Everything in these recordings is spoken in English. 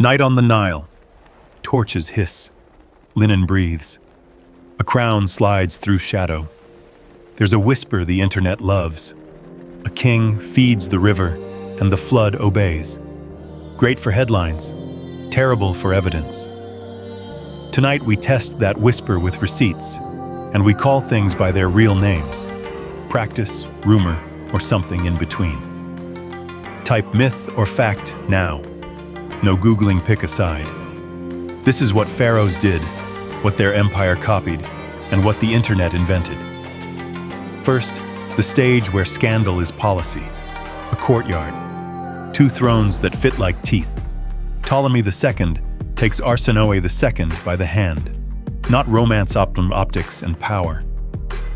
Night on the Nile. Torches hiss. Linen breathes. A crown slides through shadow. There's a whisper the internet loves. A king feeds the river, and the flood obeys. Great for headlines, terrible for evidence. Tonight we test that whisper with receipts, and we call things by their real names. Practice, rumor, or something in between. Type myth or fact now. No Googling pick a side. This is what pharaohs did, what their empire copied, and what the internet invented. First, the stage where scandal is policy. A courtyard. Two thrones that fit like teeth. Ptolemy II takes Arsinoe II by the hand. Not romance optics and power.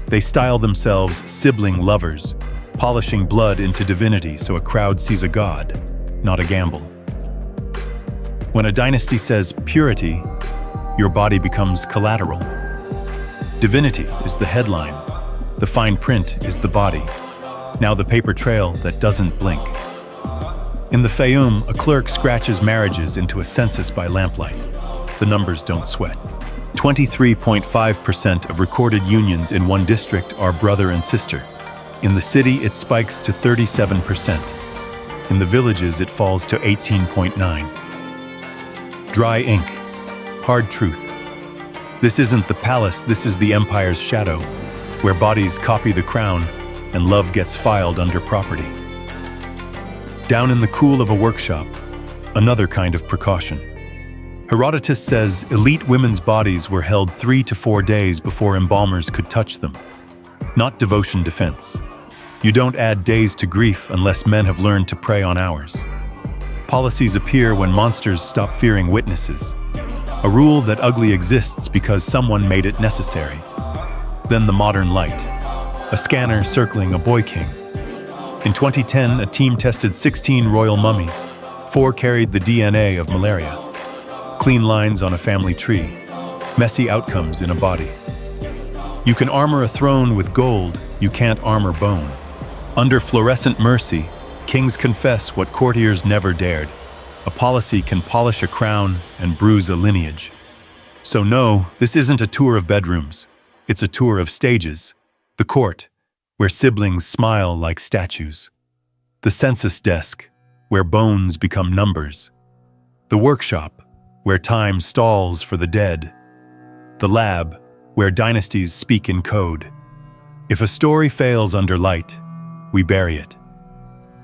They style themselves sibling lovers, polishing blood into divinity so a crowd sees a god, not a gamble. When a dynasty says purity, your body becomes collateral. Divinity is the headline. The fine print is the body. Now the paper trail that doesn't blink. In the Fayum, a clerk scratches marriages into a census by lamplight. The numbers don't sweat. 23.5% of recorded unions in one district are brother and sister. In the city, it spikes to 37%. In the villages, it falls to 18.9%. Dry ink. Hard truth. This isn't the palace, this is the empire's shadow, where bodies copy the crown and love gets filed under property. Down in the cool of a workshop, another kind of precaution. Herodotus says elite women's bodies were held 3 to 4 days before embalmers could touch them. Not devotion defense. You don't add days to grief unless men have learned to prey on hours. Policies appear when monsters stop fearing witnesses. A rule that ugly exists because someone made it necessary. Then the modern light. A scanner circling a boy king. In 2010, a team tested 16 royal mummies. 4 carried the DNA of malaria. Clean lines on a family tree. Messy outcomes in a body. You can armor a throne with gold, you can't armor bone. Under fluorescent mercy, kings confess what courtiers never dared. A policy can polish a crown and bruise a lineage. So no, this isn't a tour of bedrooms. It's a tour of stages. The court, where siblings smile like statues. The census desk, where bones become numbers. The workshop, where time stalls for the dead. The lab, where dynasties speak in code. If a story fails under light, we bury it.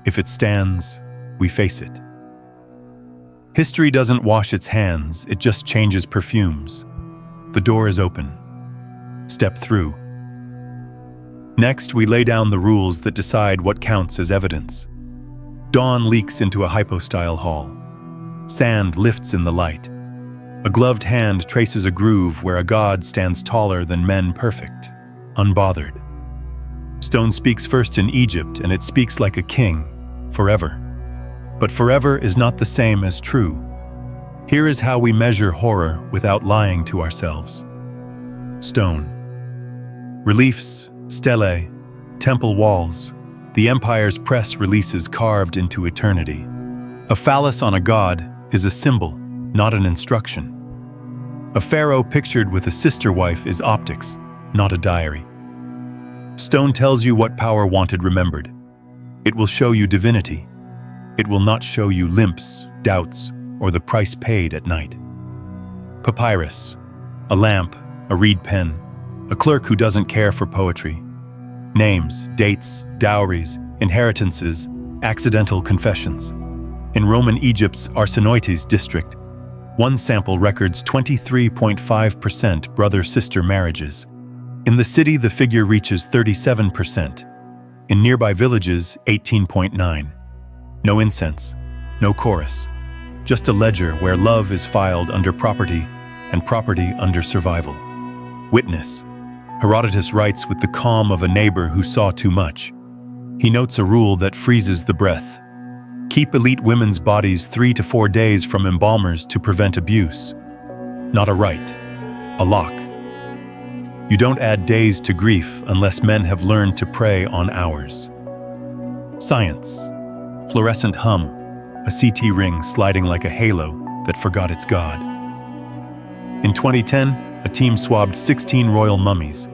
If it stands, we face it. History doesn't wash its hands, it just changes perfumes. The door is open. Step through. Next, we lay down the rules that decide what counts as evidence. Dawn leaks into a hypostyle hall. Sand lifts in the light. A gloved hand traces a groove where a god stands taller than men perfect, unbothered. Stone speaks first in Egypt, and it speaks like a king, forever. But forever is not the same as true. Here is how we measure horror without lying to ourselves. Stone. Reliefs, stelae, temple walls, the empire's press releases carved into eternity. A phallus on a god is a symbol, not an instruction. A pharaoh pictured with a sister wife is optics, not a diary. Stone tells you what power wanted remembered. It will show you divinity. It will not show you limps, doubts, or the price paid at night. Papyrus. A lamp, a reed pen, a clerk who doesn't care for poetry. Names, dates, dowries, inheritances, accidental confessions. In Roman Egypt's Arsinoe's district, one sample records 23.5% brother-sister marriages. In the city, the figure reaches 37%. In nearby villages, 18.9%. No incense, no chorus. Just a ledger where love is filed under property and property under survival. Witness. Herodotus writes with the calm of a neighbor who saw too much. He notes a rule that freezes the breath. Keep elite women's bodies 3 to 4 days from embalmers to prevent abuse. Not a right, a lock. You don't add days to grief unless men have learned to prey on hours. Science. Fluorescent hum, a CT ring sliding like a halo that forgot its god. In 2010, a team swabbed 16 royal mummies.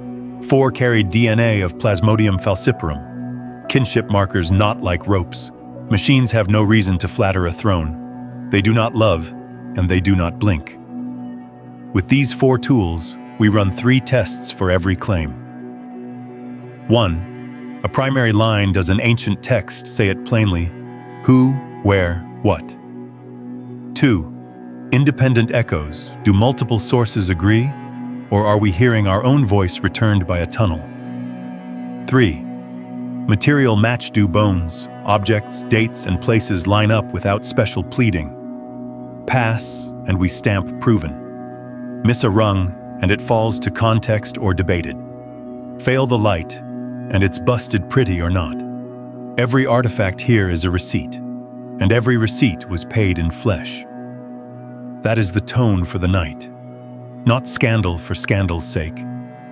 4 carried DNA of Plasmodium falciparum, kinship markers not like ropes. Machines have no reason to flatter a throne. They do not love, and they do not blink. With these 4 tools, we run 3 tests for every claim. 1. A primary line. Does an ancient text say it plainly? Who, where, what? 2. Independent echoes. Do multiple sources agree, or are we hearing our own voice returned by a tunnel? 3. Material match. Do bones, objects, dates, and places line up without special pleading? Pass, and we stamp proven. Miss a rung, and it falls to context or debated. Fail the light, and it's busted pretty or not. Every artifact here is a receipt, and every receipt was paid in flesh. That is the tone for the night. Not scandal for scandal's sake,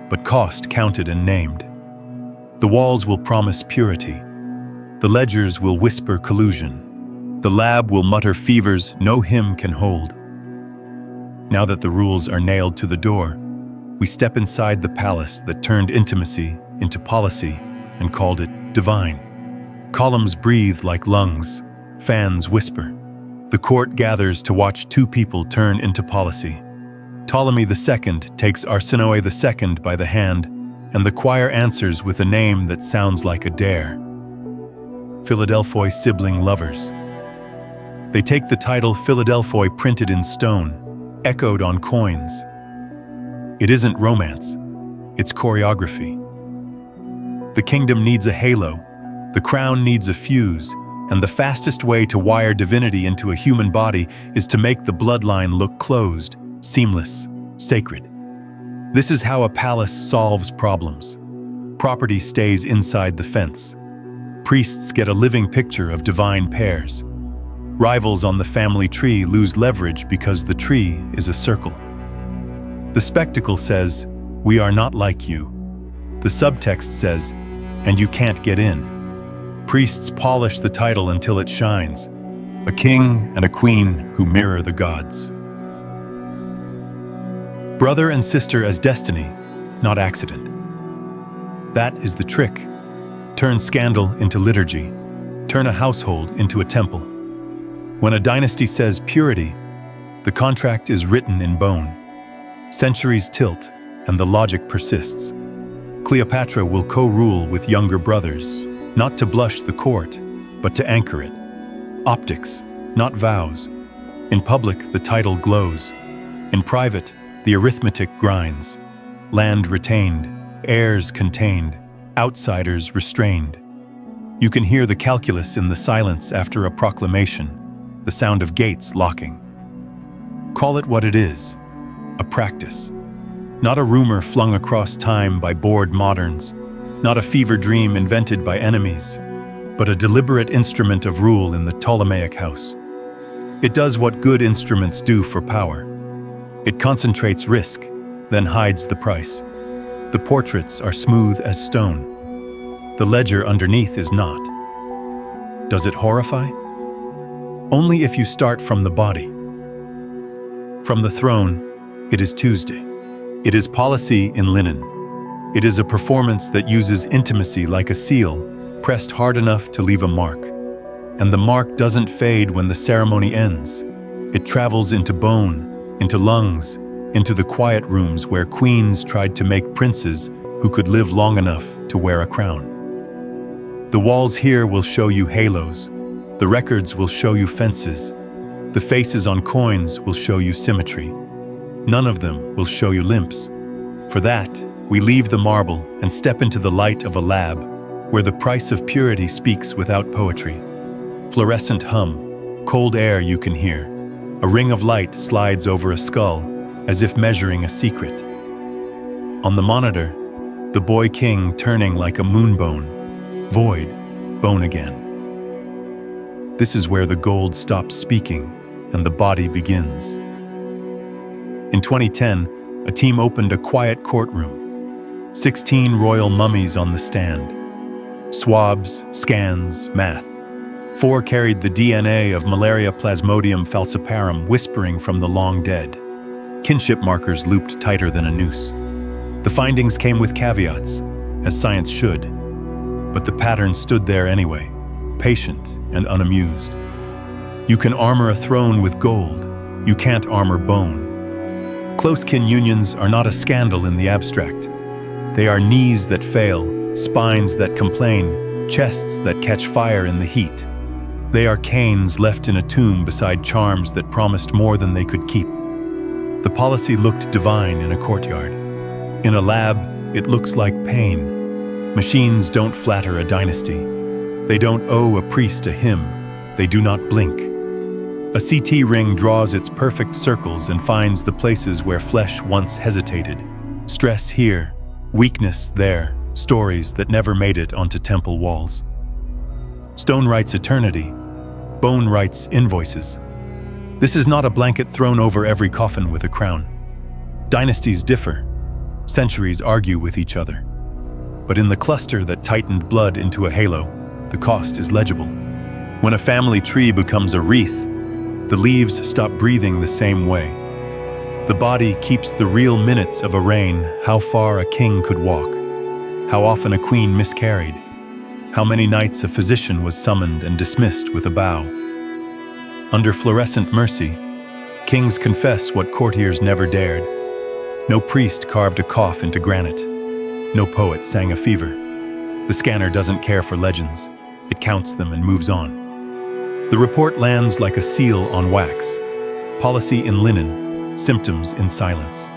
but cost counted and named. The walls will promise purity. The ledgers will whisper collusion. The lab will mutter fevers no hymn can hold. Now that the rules are nailed to the door, we step inside the palace that turned intimacy into policy and called it divine. Columns breathe like lungs, fans whisper. The court gathers to watch 2 people turn into policy. Ptolemy II takes Arsinoe II by the hand, and the choir answers with a name that sounds like a dare. Philadelphoi sibling lovers. They take the title Philadelphoi printed in stone, echoed on coins. It isn't romance, it's choreography. The kingdom needs a halo, the crown needs a fuse, and the fastest way to wire divinity into a human body is to make the bloodline look closed, seamless, sacred. This is how a palace solves problems. Property stays inside the fence. Priests get a living picture of divine pairs. Rivals on the family tree lose leverage because the tree is a circle. The spectacle says, "We are not like you." The subtext says, "And you can't get in." Priests polish the title until it shines. A king and a queen who mirror the gods. Brother and sister as destiny, not accident. That is the trick. Turn scandal into liturgy. Turn a household into a temple. When a dynasty says purity, the contract is written in bone. Centuries tilt, and the logic persists. Cleopatra will co-rule with younger brothers, not to blush the court, but to anchor it. Optics, not vows. In public, the title glows. In private, the arithmetic grinds. Land retained, heirs contained, outsiders restrained. You can hear the calculus in the silence after a proclamation, the sound of gates locking. Call it what it is, a practice. Not a rumor flung across time by bored moderns, not a fever dream invented by enemies, but a deliberate instrument of rule in the Ptolemaic house. It does what good instruments do for power. It concentrates risk, then hides the price. The portraits are smooth as stone. The ledger underneath is not. Does it horrify? Only if you start from the body. From the throne, it is Tuesday. It is policy in linen. It is a performance that uses intimacy like a seal, pressed hard enough to leave a mark. And the mark doesn't fade when the ceremony ends. It travels into bone, into lungs, into the quiet rooms where queens tried to make princes who could live long enough to wear a crown. The walls here will show you halos. The records will show you fences. The faces on coins will show you symmetry. None of them will show you limps. For that, we leave the marble and step into the light of a lab, where the price of purity speaks without poetry. Fluorescent hum, cold air you can hear. A ring of light slides over a skull, as if measuring a secret. On the monitor, the boy king turning like a moonbone, void, bone again. This is where the gold stops speaking and the body begins. In 2010, a team opened a quiet courtroom. 16 royal mummies on the stand. Swabs, scans, math. 4 carried the DNA of Malaria Plasmodium falciparum whispering from the long dead. Kinship markers looped tighter than a noose. The findings came with caveats, as science should, but the pattern stood there anyway, patient and unamused. You can armor a throne with gold, you can't armor bone. Close-kin unions are not a scandal in the abstract. They are knees that fail, spines that complain, chests that catch fire in the heat. They are canes left in a tomb beside charms that promised more than they could keep. The policy looked divine in a courtyard. In a lab, it looks like pain. Machines don't flatter a dynasty. They don't owe a priest a hymn. They do not blink. A CT ring draws its perfect circles and finds the places where flesh once hesitated. Stress here, weakness there, stories that never made it onto temple walls. Stone writes eternity. Bone writes invoices. This is not a blanket thrown over every coffin with a crown. Dynasties differ. Centuries argue with each other. But in the cluster that tightened blood into a halo, the cost is legible. When a family tree becomes a wreath, the leaves stop breathing the same way. The body keeps the real minutes of a reign, how far a king could walk, how often a queen miscarried, how many nights a physician was summoned and dismissed with a bow. Under fluorescent mercy, kings confess what courtiers never dared. No priest carved a cough into granite. No poet sang a fever. The scanner doesn't care for legends. It counts them and moves on. The report lands like a seal on wax. Policy in linen, symptoms in silence.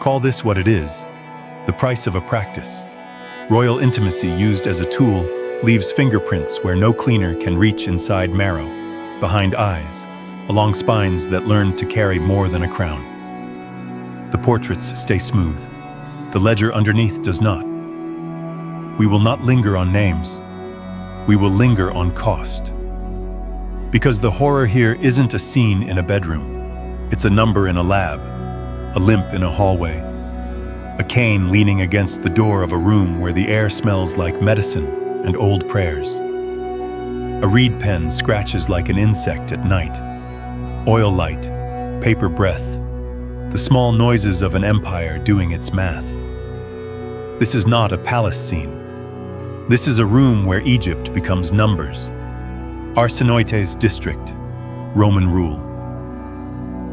Call this what it is, the price of a practice. Royal intimacy used as a tool leaves fingerprints where no cleaner can reach inside marrow, behind eyes, along spines that learned to carry more than a crown. The portraits stay smooth. The ledger underneath does not. We will not linger on names. We will linger on cost. Because the horror here isn't a scene in a bedroom. It's a number in a lab, a limp in a hallway, a cane leaning against the door of a room where the air smells like medicine and old prayers. A reed pen scratches like an insect at night. Oil light, paper breath, the small noises of an empire doing its math. This is not a palace scene. This is a room where Egypt becomes numbers. Arsinoetes district, Roman rule.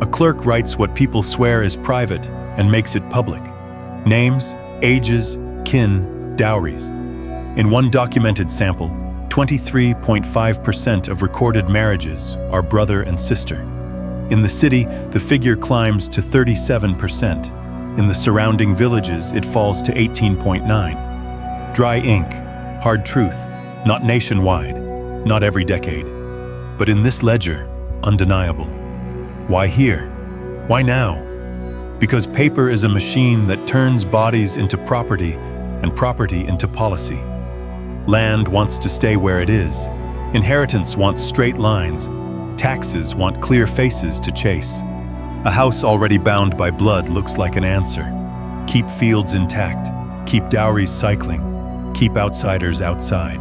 A clerk writes what people swear is private and makes it public. Names, ages, kin, dowries. In one documented sample, 23.5% of recorded marriages are brother and sister. In the city, the figure climbs to 37%. In the surrounding villages, it falls to 18.9%. Dry ink, hard truth, not nationwide, not every decade. But in this ledger, undeniable. Why here? Why now? Because paper is a machine that turns bodies into property and property into policy. Land wants to stay where it is. Inheritance wants straight lines. Taxes want clear faces to chase. A house already bound by blood looks like an answer. Keep fields intact. Keep dowries cycling. Keep outsiders outside.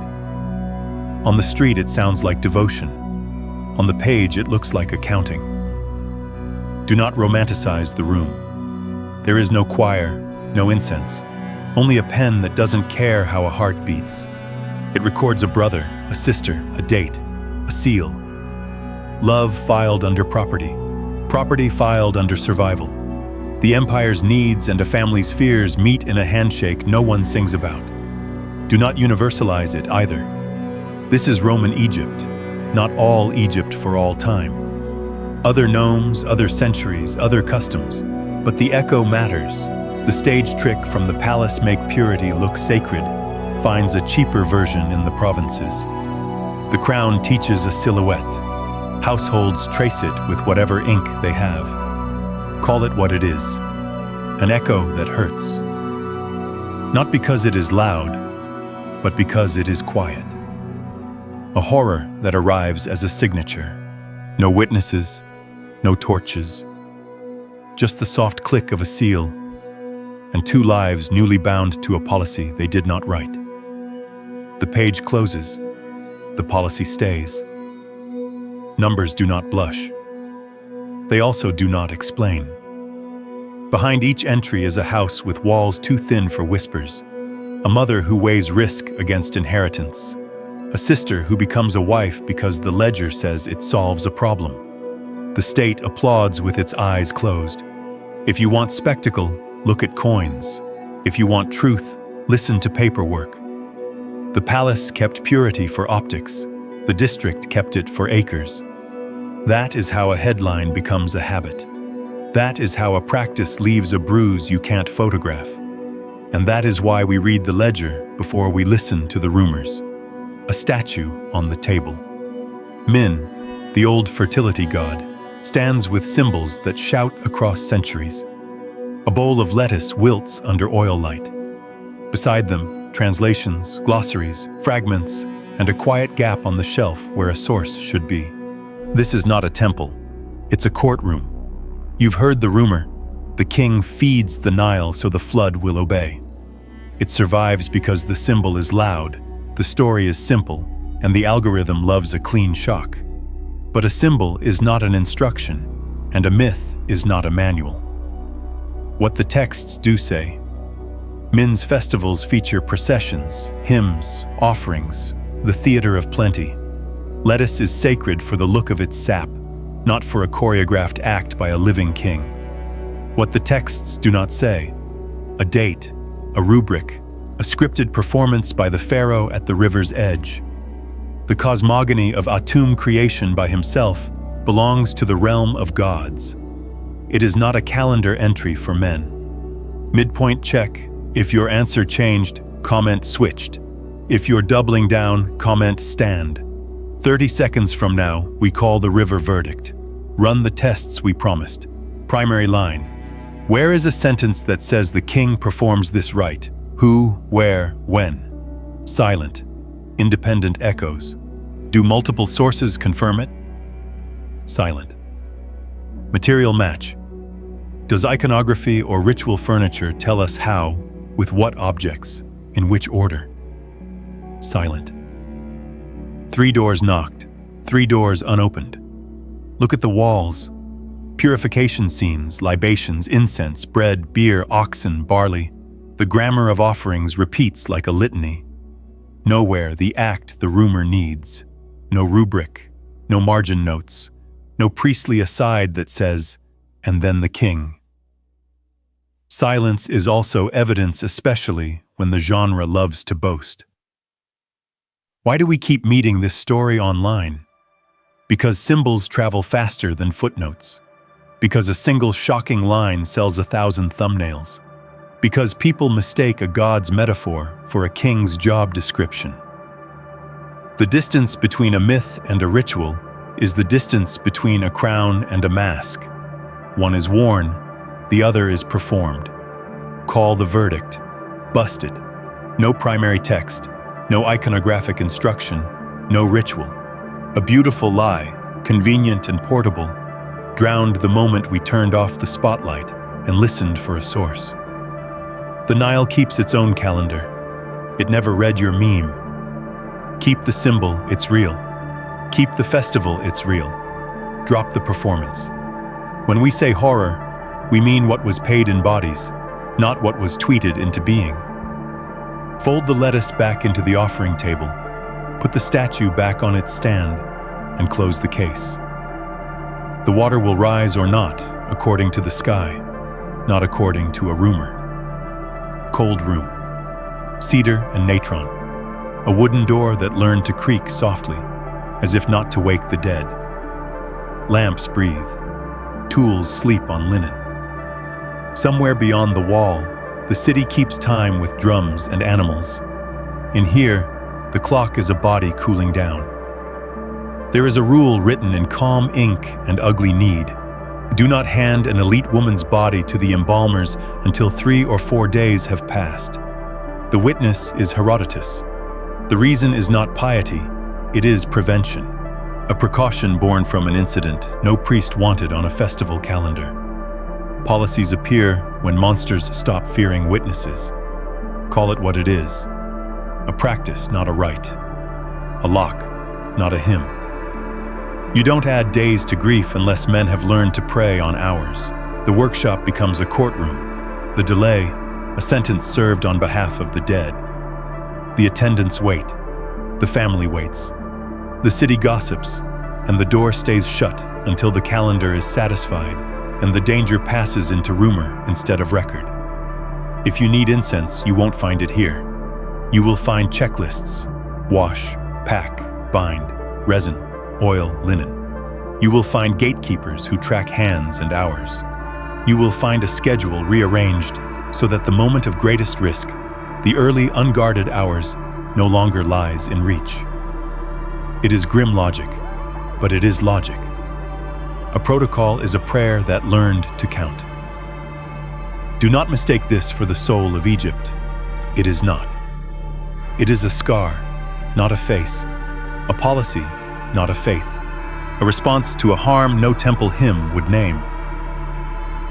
On the street, it sounds like devotion. On the page, it looks like accounting. Do not romanticize the room. There is no choir, no incense, only a pen that doesn't care how a heart beats. It records a brother, a sister, a date, a seal. Love filed under property. Property filed under survival. The empire's needs and a family's fears meet in a handshake no one sings about. Do not universalize it either. This is Roman Egypt, not all Egypt for all time. Other nomes, other centuries, other customs, but the echo matters. The stage trick from the palace make purity look sacred finds a cheaper version in the provinces. The crown teaches a silhouette. Households trace it with whatever ink they have. Call it what it is, an echo that hurts. Not because it is loud, but because it is quiet. A horror that arrives as a signature. No witnesses, no torches, just the soft click of a seal, and 2 lives newly bound to a policy they did not write. The page closes. the policy stays. Numbers do not blush. They also do not explain. Behind each entry is a house with walls too thin for whispers, a mother who weighs risk against inheritance, a sister who becomes a wife because the ledger says it solves a problem. The state applauds with its eyes closed. If you want spectacle, look at coins. If you want truth, listen to paperwork. The palace kept purity for optics. The district kept it for acres. That is how a headline becomes a habit. That is how a practice leaves a bruise you can't photograph. And that is why we read the ledger before we listen to the rumors. A statue on the table. Min, the old fertility god, stands with symbols that shout across centuries. A bowl of lettuce wilts under oil light. Beside them, translations, glossaries, fragments, and a quiet gap on the shelf where a source should be. This is not a temple. It's a courtroom. You've heard the rumor. The king feeds the Nile so the flood will obey. It survives because the symbol is loud, the story is simple, and the algorithm loves a clean shock. But a symbol is not an instruction, and a myth is not a manual. What the texts do say. Min's festivals feature processions, hymns, offerings, the theater of plenty. Lettuce is sacred for the look of its sap, not for a choreographed act by a living king. What the texts do not say. A date, a rubric, a scripted performance by the pharaoh at the river's edge. The cosmogony of Atum creation by himself belongs to the realm of gods. It is not a calendar entry for men. Midpoint check. If your answer changed, comment switched. If you're doubling down, comment stand. 30 seconds from now, we call the river verdict. Run the tests we promised. Primary line. Where is a sentence that says the king performs this rite? Who, where, when? Silent. Independent echoes. Do multiple sources confirm it? Silent. Material match. Does iconography or ritual furniture tell us how, with what objects, in which order? Silent. 3 doors knocked, 3 doors unopened. Look at the walls. Purification scenes, libations, incense, bread, beer, oxen, barley. The grammar of offerings repeats like a litany. Nowhere the act the rumor needs. No rubric, no margin notes, no priestly aside that says, and then the king. Silence is also evidence, especially when the genre loves to boast. Why do we keep meeting this story online? Because symbols travel faster than footnotes. Because a single shocking line sells 1,000 thumbnails. Because people mistake a god's metaphor for a king's job description. The distance between a myth and a ritual is the distance between a crown and a mask. One is worn, the other is performed. Call the verdict. Busted. No primary text, no iconographic instruction, no ritual. A beautiful lie, convenient and portable, drowned the moment we turned off the spotlight and listened for a source. The Nile keeps its own calendar. It never read your meme. Keep the symbol, it's real. Keep the festival, it's real. Drop the performance. When we say horror, we mean what was paid in bodies, not what was tweeted into being. Fold the lettuce back into the offering table, put the statue back on its stand, and close the case. The water will rise or not, according to the sky, not according to a rumor. Cold room. Cedar and natron. A wooden door that learned to creak softly, as if not to wake the dead. Lamps breathe. Tools sleep on linen. Somewhere beyond the wall, the city keeps time with drums and animals. In here, the clock is a body cooling down. There is a rule written in calm ink and ugly need. Do not hand an elite woman's body to the embalmers until 3 or 4 days have passed. The witness is Herodotus. The reason is not piety, it is prevention. A precaution born from an incident no priest wanted on a festival calendar. Policies appear when monsters stop fearing witnesses. Call it what it is. A practice, not a rite. A lock, not a hymn. You don't add days to grief unless men have learned to pray on hours. The workshop becomes a courtroom. The delay, a sentence served on behalf of the dead. The attendants wait. The family waits. The city gossips, and the door stays shut until the calendar is satisfied and the danger passes into rumor instead of record. If you need incense, you won't find it here. You will find checklists: wash, pack, bind, resin, oil, linen. You will find gatekeepers who track hands and hours. You will find a schedule rearranged so that the moment of greatest risk, the early unguarded hours, no longer lies in reach. It is grim logic, but it is logic. A protocol is a prayer that learned to count. Do not mistake this for the soul of Egypt. It is not. It is a scar, not a face. A policy, not a faith. A response to a harm no temple hymn would name.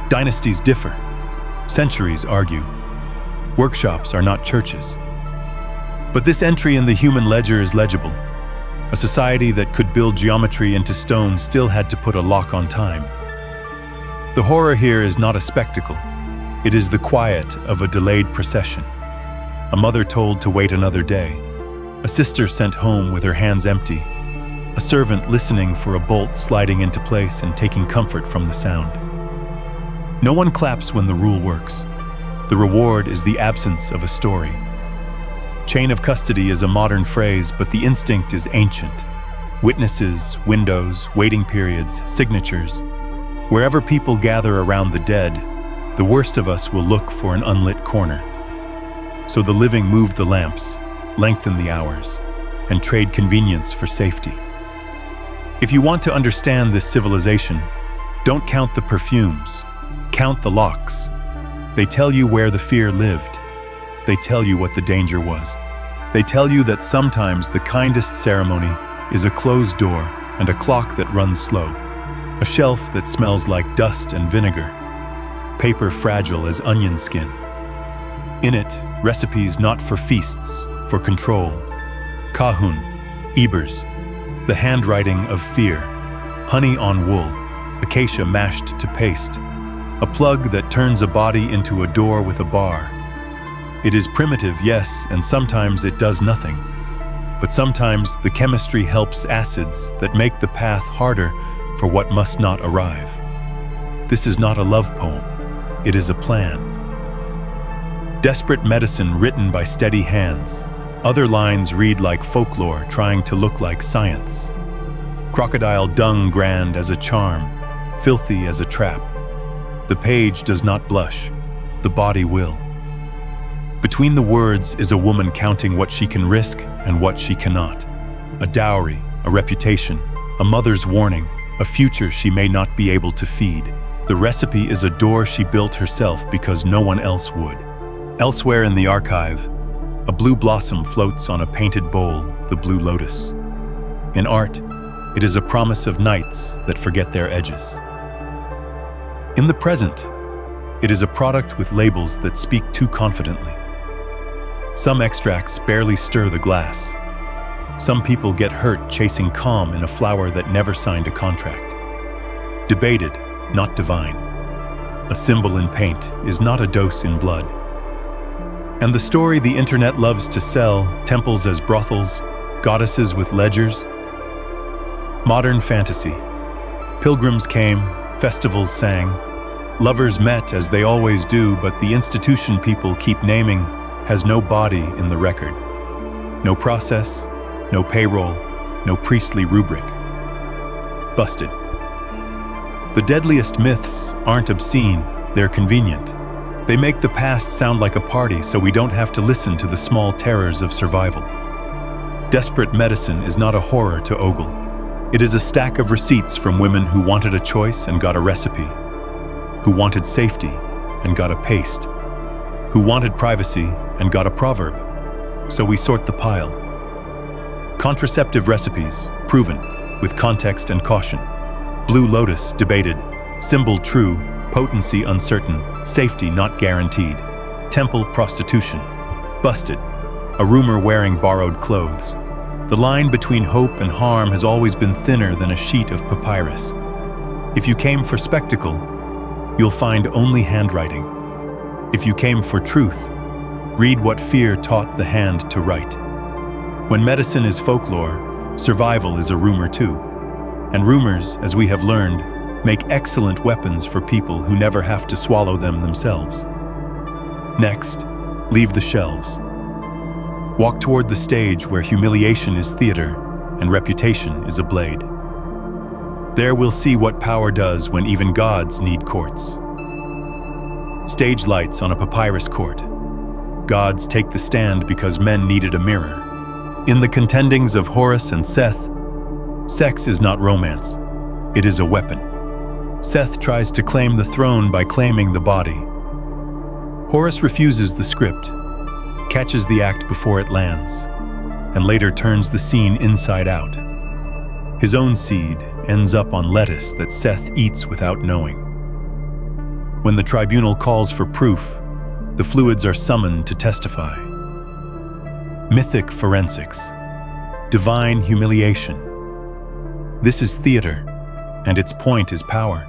Dynasties differ. Centuries argue. Workshops are not churches. But this entry in the human ledger is legible. A society that could build geometry into stone still had to put a lock on time. The horror here is not a spectacle. It is the quiet of a delayed procession. A mother told to wait another day. A sister sent home with her hands empty. A servant listening for a bolt sliding into place and taking comfort from the sound. No one claps when the rule works. The reward is the absence of a story. Chain of custody is a modern phrase, but the instinct is ancient. Witnesses, windows, waiting periods, signatures. Wherever people gather around the dead, the worst of us will look for an unlit corner. So the living move the lamps, lengthen the hours, and trade convenience for safety. If you want to understand this civilization, don't count the perfumes, count the locks. They tell you where the fear lived. They tell you what the danger was. They tell you that sometimes the kindest ceremony is a closed door and a clock that runs slow, a shelf that smells like dust and vinegar, paper fragile as onion skin. In it, recipes not for feasts, for control. Kahun, Ebers, the handwriting of fear, honey on wool, acacia mashed to paste, a plug that turns a body into a door with a bar. It is primitive, yes, and sometimes it does nothing. But sometimes the chemistry helps acids that make the path harder for what must not arrive. This is not a love poem. It is a plan. Desperate medicine written by steady hands. Other lines read like folklore trying to look like science. Crocodile dung grand as a charm, filthy as a trap. The page does not blush, the body will. Between the words is a woman counting what she can risk and what she cannot. A dowry, a reputation, a mother's warning, a future she may not be able to feed. The recipe is a door she built herself because no one else would. Elsewhere in the archive, a blue blossom floats on a painted bowl, the blue lotus. In art, it is a promise of nights that forget their edges. In the present, it is a product with labels that speak too confidently. Some extracts barely stir the glass. Some people get hurt chasing calm in a flower that never signed a contract. Debated, not divine. A symbol in paint is not a dose in blood. And the story the internet loves to sell, temples as brothels, goddesses with ledgers. Modern fantasy. Pilgrims came, festivals sang, lovers met as they always do, but the institution people keep naming has no body in the record. No process, no payroll, no priestly rubric. Busted. The deadliest myths aren't obscene, they're convenient. They make the past sound like a party so we don't have to listen to the small terrors of survival. Desperate medicine is not a horror to ogle. It is a stack of receipts from women who wanted a choice and got a recipe, who wanted safety and got a paste, who wanted privacy and got a proverb. So we sort the pile. Contraceptive recipes, proven, with context and caution. Blue lotus, debated. Symbol true, potency uncertain, safety not guaranteed. Temple prostitution, busted. A rumor wearing borrowed clothes. The line between hope and harm has always been thinner than a sheet of papyrus. If you came for spectacle, you'll find only handwriting. If you came for truth, read what fear taught the hand to write. When medicine is folklore, survival is a rumor too. And rumors, as we have learned, make excellent weapons for people who never have to swallow them themselves. Next, leave the shelves. Walk toward the stage where humiliation is theater and reputation is a blade. There we'll see what power does when even gods need courts. Stage lights on a papyrus court. Gods take the stand because men needed a mirror. In the contendings of Horus and Seth, sex is not romance, it is a weapon. Seth tries to claim the throne by claiming the body. Horus refuses the script, catches the act before it lands, and later turns the scene inside out. His own seed ends up on lettuce that Seth eats without knowing. When the tribunal calls for proof, the fluids are summoned to testify. Mythic forensics, divine humiliation. This is theater, and its point is power.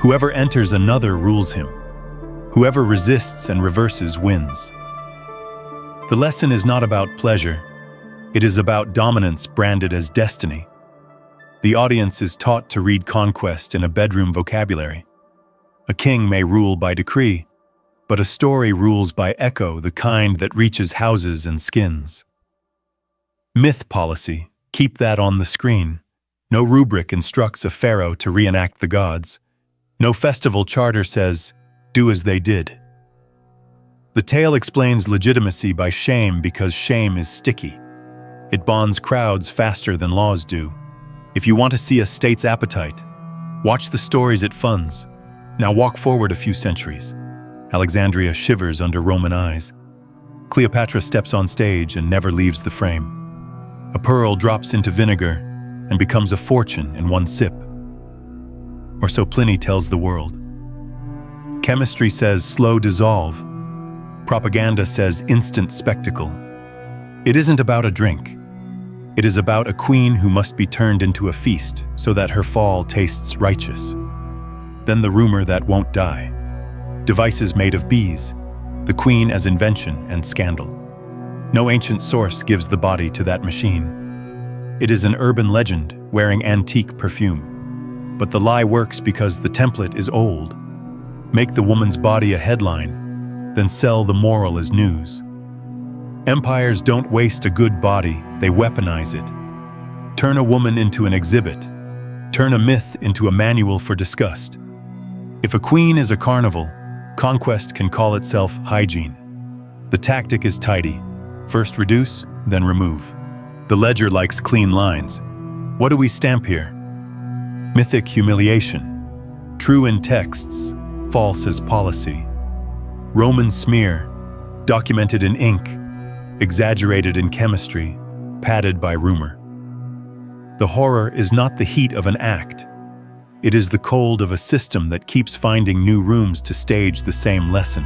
Whoever enters another rules him. Whoever resists and reverses wins. The lesson is not about pleasure. It is about dominance branded as destiny. The audience is taught to read conquest in a bedroom vocabulary. A king may rule by decree, but a story rules by echo, the kind that reaches houses and skins. Myth policy, keep that on the screen. No rubric instructs a pharaoh to reenact the gods. No festival charter says, do as they did. The tale explains legitimacy by shame because shame is sticky. It bonds crowds faster than laws do. If you want to see a state's appetite, watch the stories it funds. Now walk forward a few centuries. Alexandria shivers under Roman eyes. Cleopatra steps on stage and never leaves the frame. A pearl drops into vinegar and becomes a fortune in one sip. Or so Pliny tells the world. Chemistry says slow dissolve. Propaganda says instant spectacle. It isn't about a drink. It is about a queen who must be turned into a feast so that her fall tastes righteous. Then the rumor that won't die. Devices made of bees, the queen as invention and scandal. No ancient source gives the body to that machine. It is an urban legend wearing antique perfume. But the lie works because the template is old. Make the woman's body a headline, then sell the moral as news. Empires don't waste a good body, they weaponize it. Turn a woman into an exhibit. Turn a myth into a manual for disgust. If a queen is a carnival, conquest can call itself hygiene. The tactic is tidy. First reduce, then remove. The ledger likes clean lines. What do we stamp here? Mythic humiliation. True in texts, false as policy. Roman smear, documented in ink, exaggerated in chemistry, padded by rumor. The horror is not the heat of an act. It is the cold of a system that keeps finding new rooms to stage the same lesson.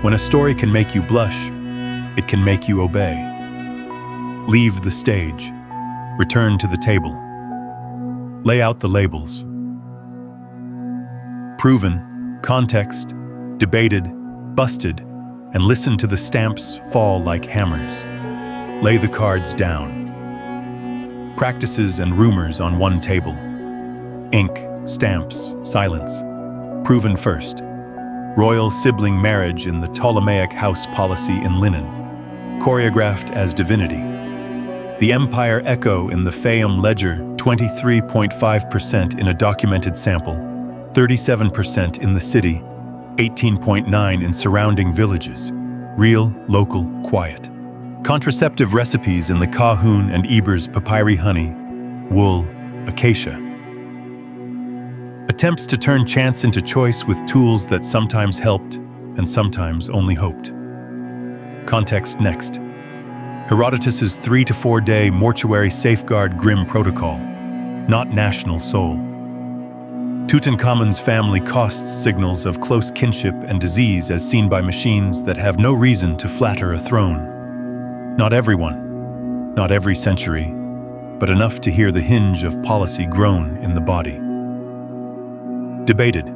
When a story can make you blush, it can make you obey. Leave the stage. Return to the table. Lay out the labels. Proven, context, debated, busted, and listen to the stamps fall like hammers. Lay the cards down. Practices and rumors on one table. Ink, stamps, silence. Proven first. Royal sibling marriage in the Ptolemaic house policy in linen. Choreographed as divinity. The empire echo in the Phaeum ledger, 23.5% in a documented sample, 37% in the city, 18.9% in surrounding villages. Real, local, quiet. Contraceptive recipes in the Kahun and Eber's papyri honey, wool, acacia. Attempts to turn chance into choice with tools that sometimes helped and sometimes only hoped. Context next. Herodotus's 3 to 4 day mortuary safeguard grim protocol, not national soul. Tutankhamun's family costs signals of close kinship and disease as seen by machines that have no reason to flatter a throne. Not everyone, not every century, but enough to hear the hinge of policy groan in the body. Debated.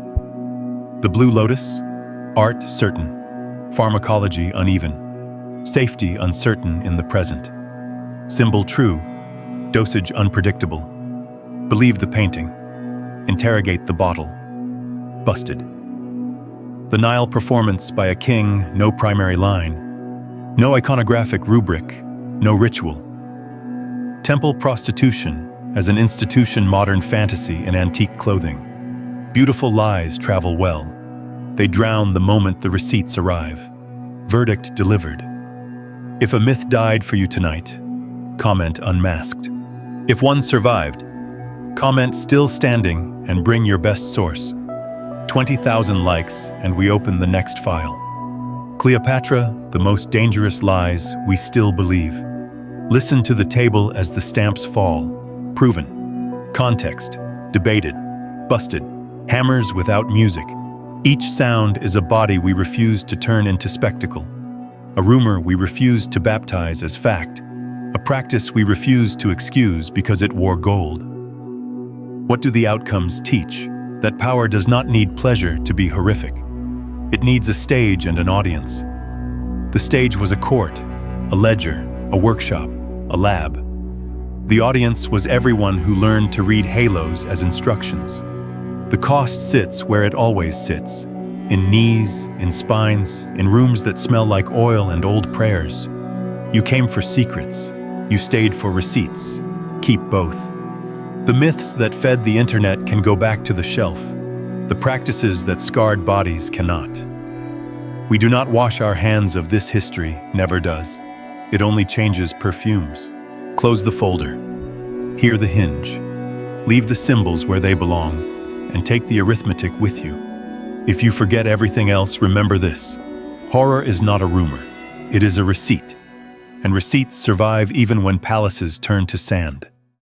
The Blue Lotus? Art certain, pharmacology uneven, safety uncertain in the present. Symbol true, dosage unpredictable. Believe the painting, interrogate the bottle. Busted. The Nile performance by a king, no primary line, no iconographic rubric, no ritual. Temple prostitution as an institution, modern fantasy in antique clothing. Beautiful lies travel well. They drown the moment the receipts arrive. Verdict delivered. If a myth died for you tonight, comment unmasked. If one survived, comment still standing and bring your best source. 20,000 likes and we open the next file. Cleopatra, the most dangerous lies we still believe. Listen to the table as the stamps fall. Proven. Context. Debated. Busted. Hammers without music. Each sound is a body we refuse to turn into spectacle. A rumor we refuse to baptize as fact. A practice we refuse to excuse because it wore gold. What do the outcomes teach? That power does not need pleasure to be horrific. It needs a stage and an audience. The stage was a court, a ledger, a workshop, a lab. The audience was everyone who learned to read halos as instructions. The cost sits where it always sits, in knees, in spines, in rooms that smell like oil and old prayers. You came for secrets. You stayed for receipts. Keep both. The myths that fed the internet can go back to the shelf. The practices that scarred bodies cannot. We do not wash our hands of this history, never does. It only changes perfumes. Close the folder. Hear the hinge. Leave the symbols where they belong, and take the arithmetic with you. If you forget everything else, remember this. Horror is not a rumor. It is a receipt. And receipts survive even when palaces turn to sand.